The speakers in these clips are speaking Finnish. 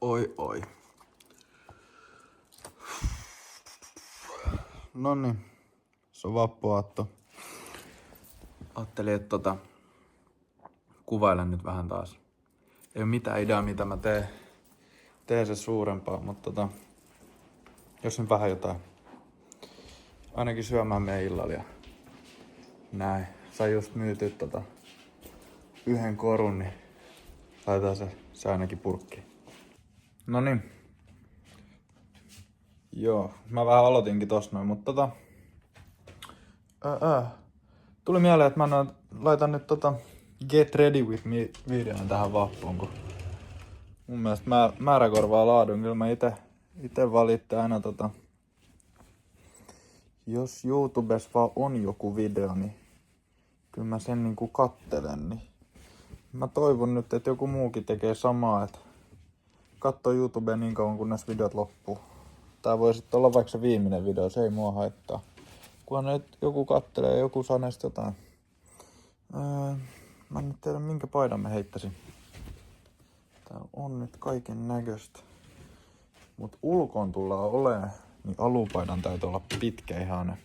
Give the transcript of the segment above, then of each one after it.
Oi oi. Noniin, se on vappuaatto. Ajattelin, että kuvailen nyt vähän taas. Ei oo mitään ideaa, mitä mä teen se suurempaa, mutta jos nyt vähän jotain. Ainakin syömään meidän illalla ja näin. Sain just myytyä yhden korun, niin laitetaan se ainakin purkkiin. Noniin. Joo, mä vähän aloitinkin tossa noin, mutta tuli mieleen, että mä laitan nyt Get Ready With Me -videon tähän vappuun, kun mun mielestä määrä korvaa laadun. Kyllä mä ite valitsen aina jos YouTubessa vaan on joku video, niin kyllä mä sen niinku kattelen, niin mä toivon nyt, että joku muukin tekee samaa, että katsoo YouTubea niin kauan kunnes videot loppuu. Tää voi sitten olla vaikka se viimeinen video, se ei mua haittaa. Kunhan nyt joku kattelee ja joku saa näistä jotain. Mä en tiedä minkä paidan mä heittäisin. Täällä on nyt kaiken näköistä. Mut ulkoon tullaan oleen, niin alupaidan täytyy olla pitkä ihanen.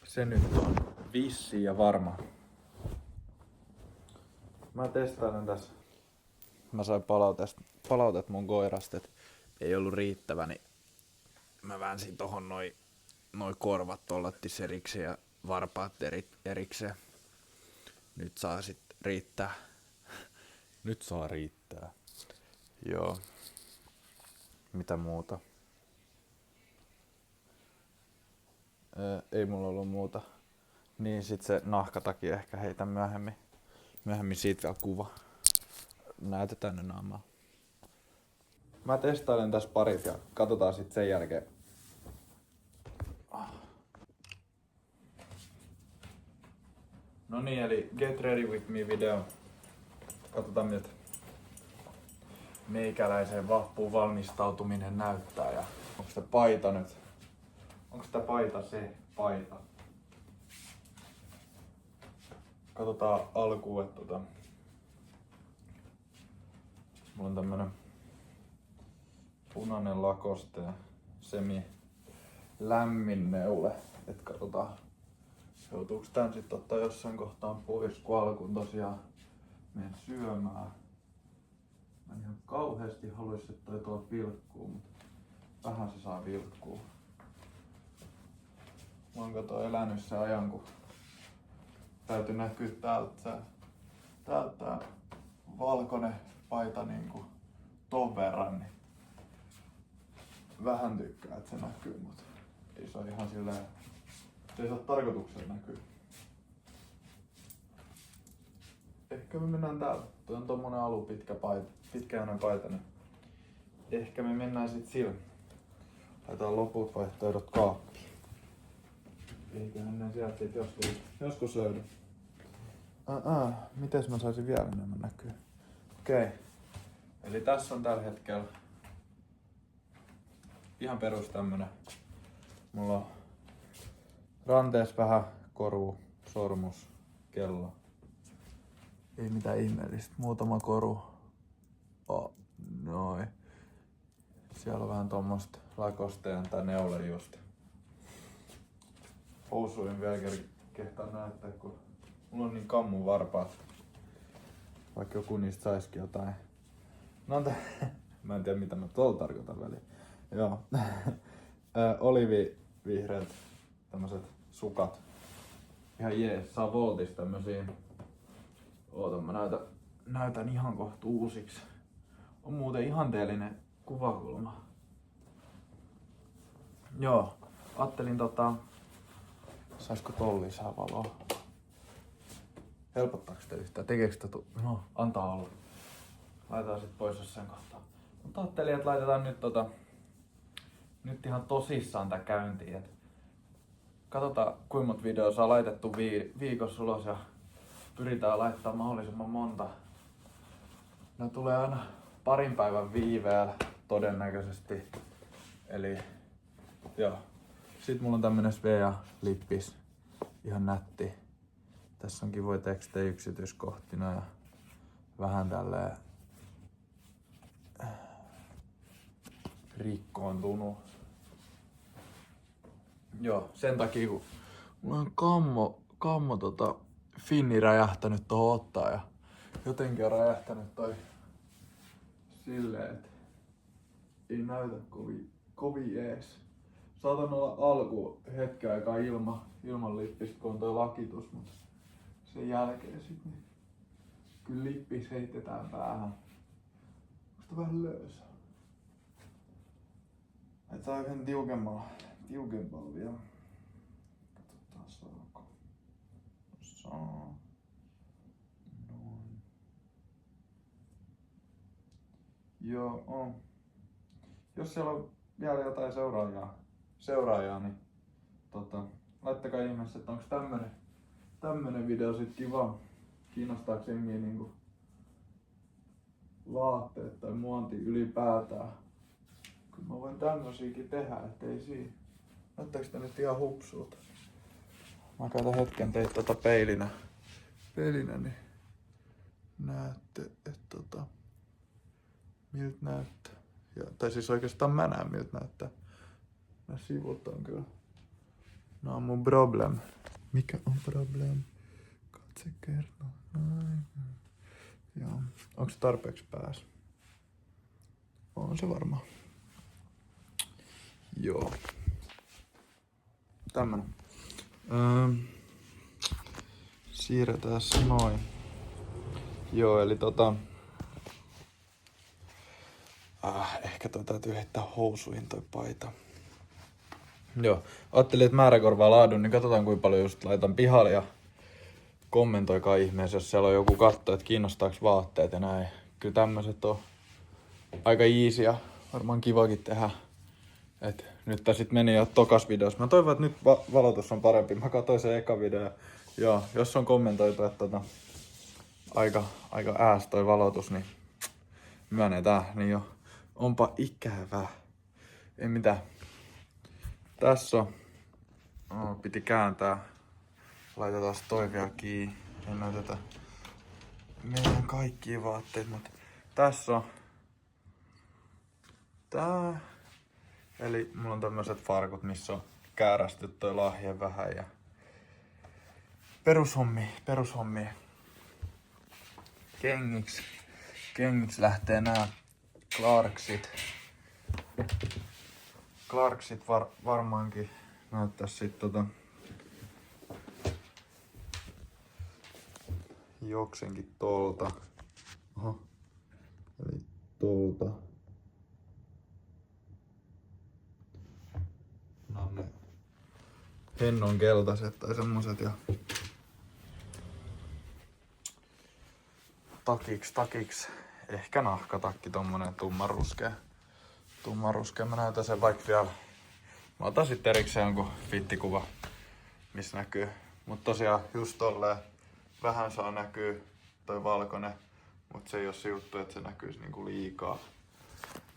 Se nyt on vissi ja varma. Mä testailen tässä. Mä sain palautet mun koirasta, että ei ollut riittävä, niin mä väänsin tohon noi korvat tollattis erikseen ja varpaat erikseen. Nyt saa sit riittää. Nyt saa riittää. Joo. Mitä muuta? Ei mulla ollut muuta. Niin sit se nahkataki ehkä heitän myöhemmin. Myöhemmin siitä vielä kuva. Näytetään ne naamaa. Mä testailen tässä parit ja katsotaan sit sen jälkeen. No niin, eli Get Ready With Me -video. Katsotaan miltä meikäläiseen vappuun valmistautuminen näyttää ja onko sitä paita nyt? Onko sitä paita se paita? Katsotaan alkuun, että mulla on tämmönen punainen Lacoste ja semi lämmin neule. Et katsotaan, joutuuko tän sit ottaa jossain kohtaan pois, kun alkuun tosiaan menen syömään. Mä en ihan kauheasti haluais, että toi tuolla vilkkuu, mutta vähän se saa vilkkuu. Mä oon elänyt sen ajan, kun täytyy näkyä täältä tää valkoinen paita niinku ton verran, niin vähän tykkää, että se näkyy, mutta ei se ole ihan silleen, ei se ole tarkoituksella näkyy. Ehkä me mennään täällä. Tuo on tommonen pitkäinen paita, niin ehkä me mennään sit sillä. Laitetaan loput vaihtoehdot kaappiin. Eiköhän ne sieltä sit joskus löydy. Mites mä saisin vielä enemmän näkyä? Okei. Eli tässä on tällä hetkellä ihan perus tämmönen. Mulla on ranteessa vähän koru, sormus, kello. Ei mitään ihmeellistä. Muutama koru. Noin. Siellä on vähän tommoista Lacosteen tai neule just. Housuin vielä kehtaa näyttää, kun mulla on niin kammun varpaat. Vaikka joku niistä saisikin jotain. No mä en tiedä mitä mä tuolla tarkoitan väliin. Joo. Olivivihreät tämmöset sukat. Ihan jees. Saa Voltista tämmösiä. Oota, mä näytän ihan kohta uusiksi. On muuten ihanteellinen kuvakulma. Joo. Ajattelin saisko tolla lisää valoa? Helpottaako sitä yhtään? Tekeekö sitä no, antaa olla. Laitetaan sit pois jossain kohtaa. Mutta ajattelin, että laitetaan nyt ihan tosissaan tää käyntiin. Et katsotaan kuinka monta videoa saa laitettu viikossa ulos ja pyritään laittamaan mahdollisimman monta. Ne tulee aina parin päivän viiveellä todennäköisesti. Eli joo. Sitten mulla on tämmönen Svea-lippis. Ihan nätti. Tässä on kivoja tekstejä yksityiskohtina ja vähän tälleen rikkoontunut. Joo, sen takia kun mulla on kammo finni räjähtänyt tohon ottaa ja jotenkin on räjähtänyt toi silleen, että ei näytä kovin jees. Saatan olla alku hetken aikaa ilman lippistä, kun on toi lakitus, mutta sen jälkeen sit niin kyllä lippis heitetään päähän. Musta vähän löysä. Et saa vähän tiukempaa vielä. Katsotaan saako. Saa. Noin. Joo, on. Jos siellä on vielä jotain seuraajaa niin laittakaa ihmeessä, että onko tämmönen video sit kiva. Kiinnostaako jengiä niinku vaatteet tai muonti ylipäätään. Kyllä mä voin tämmösiäkin tehdä, ettei siinä. Näyttääkö tää nyt ihan hupsulta? Mä katson hetken teitä peilinä, niin näette, että miltä näyttää. Tai siis oikeastaan mä näen miltä näyttää. Nää sivut on kyllä. Nää on mun problem. Mikä on problem? Katse kertoo. Joo. Onko se tarpeeksi pääs? On se varmaan. Joo. Tämmönen. Siirretään se noin. Joo, eli ehkä täytyy heittää housuihin toi paita. Joo, ajattelin, että määrä korvaa laadun, niin katsotaan kuinka paljon just laitan pihalle ja kommentoikaa ihmeessä, jos siellä on joku katto, että kiinnostaako vaatteet ja näin. Kyllä tämmöset on aika easy ja varmaan kivakin tehdä. Et nyt tää sit meni jo tokas videossa. Mä toivon, että nyt valotus on parempi. Mä katsoin sen eka video. Joo, jos on kommentoitu, että aika ääs toi valotus, niin myönnetään. Niin jo, onpa ikävää. Ei mitään. Tässä on. Piti kääntää. Laitetaan toi vielä kiinni. Ei näytetä meidän kaikkia vaatteet, mutta tässä on tää. Eli mulla on tämmöset farkut, missä on käärästy toi lahje vähän ja perushommi. Kengiksi lähtee nää Clarksit varmaankin näyttäis sit jokseenkin tolta. Oho. Eli tolta. No ne hennon keltaiset tai semmoset ja takiksi. Ehkä nahkatakki, tommonen tummanruskea. Mä näytän sen vaikka vielä. Mä otan sit erikseen jonkun fittikuva, missä näkyy. Mut tosiaan just tolleen vähän saa näkyy toi valkoinen, mut se ei oo se juttu, että se näkyis niinku liikaa.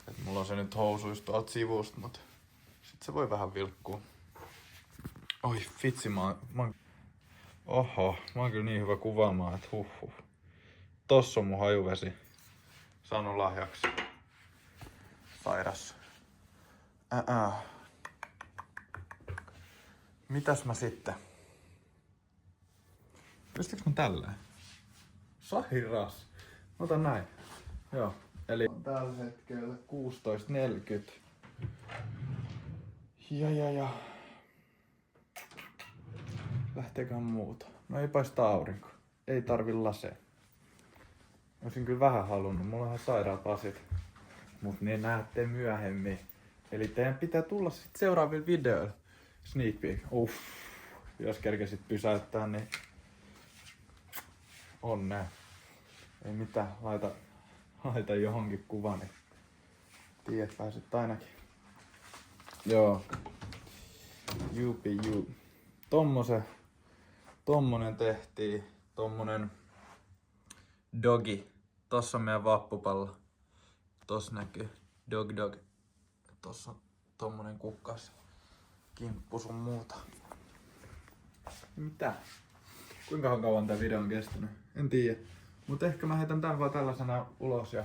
Et mulla on se nyt housuista tuolta sivusta, mut sit se voi vähän vilkkuu. Oi vitsi, mä oon kyllä niin hyvä kuvaamaan, että huh. Tossa on mun hajuvesi. Saanut lahjaksi. Sairas. Mitäs mä sitten? Pystyykö mä tälleen? Sahiras. Mä otan näin. Joo. Eli on tällä hetkellä 16.40. Ja. Lähteekään muuta. No ei paista aurinko. Ei tarvi lasea. Olisin kyllä vähän halunnut. Mulla on ihan sairaat lasit. Mut ne näette myöhemmin. Eli teidän pitää tulla sit seuraavilla videoilla. Sneak peek. Jos kerkesit pysäyttää, niin onnea. Ei mitään. Laita johonkin kuvan, niin tiedät, pääset ainakin. Joo. Jupi. Tommonen tehtiin. Tommonen dogi. Tossa on meidän vappupallo. Tossa näkyy dog. Tossa on tommonen kukkas. Kimppu sun muuta. Mitä? Kuinka kauan tää video on kestänyt? En tiedä. Mut ehkä mä heitän tän vaan tällaisena ulos ja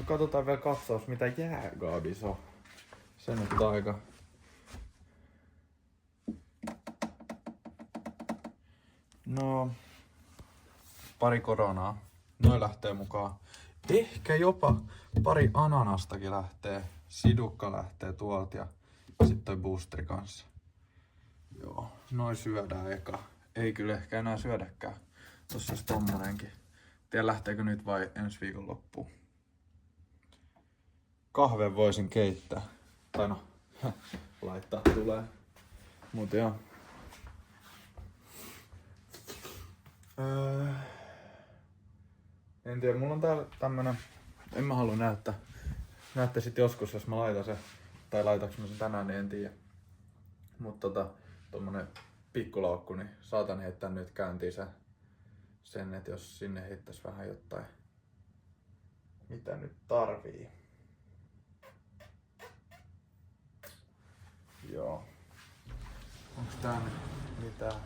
Katsotaan vielä katsaus mitä jääkaapissa on. Se nyt on aika... No... Pari koronaa. Noi lähtee mukaan. Ehkä jopa pari ananastakin lähtee. Sidukka lähtee tuolta ja sitten toi boosteri kanssa. Joo, noi syödään eka. Ei kyllä ehkä enää syödäkään. Tossa olisi tommonenkin. Tiedän lähteekö nyt vai ensi viikon loppuun. Kahven voisin keittää. Tai no, laittaa tulee. Mut joo. En tiedä, mulla on täällä tämmönen... En mä halua näyttää. Näette sit joskus, jos mä laitan sen. Tai laitaks mä sen tänään, niin en tiedä. Mut tommonen pikkulaukku, niin saatan heittää nyt käyntiin sen, että jos sinne heittäis vähän jotain, mitä nyt tarvii. Joo. Onks tää nyt mitään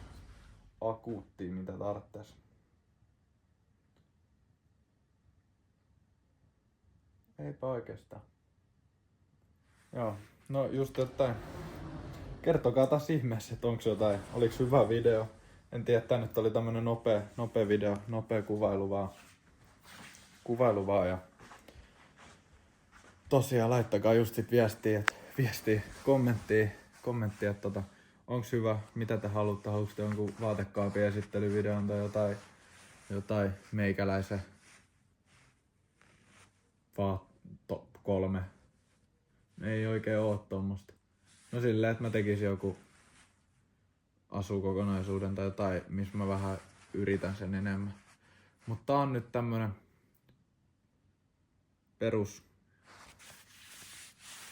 akuuttia, mitä tarttais? Eipä oikeastaan. Joo, no just jotain. Kertokaa taas ihmeessä, että onko jotain, oliks hyvä video. En tiedä, tää nyt oli tämmönen nopea video, nopea kuvailu vaan ja tosiaan laittakaa just sit viestiä, kommenttia, että onks hyvä, mitä te haluatte, haluatte jonkun vaatekaapin esittelyvideon tai jotain meikäläisen top 3. Ei oikein oo tommosta. No silleen, että mä tekisin joku asukokonaisuuden tai jotain, missä mä vähän yritän sen enemmän. Mutta tää on nyt tämmönen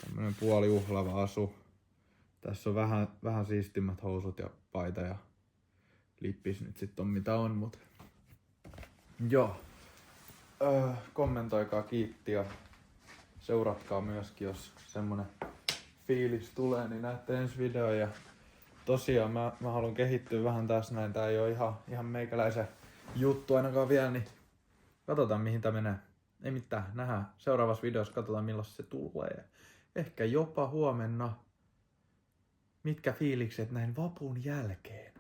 tämmönen puoliuhlava asu. Tässä on vähän siistimmät housut ja paita ja lippis nyt sit on mitä on, mut joo. Kommentoikaa, kiitti ja seuratkaa myöskin, jos semmonen fiilis tulee, niin näette ensi video. Ja tosiaan mä haluan kehittyä vähän tässä näin. Tää ei oo ihan meikäläisen juttu ainakaan vielä, niin katsotaan mihin tää menee. Ei mitään, nähdään seuraavassa videossa, katsotaan milloin se tulee. Ehkä jopa huomenna. Mitkä fiilikset näin vapun jälkeen?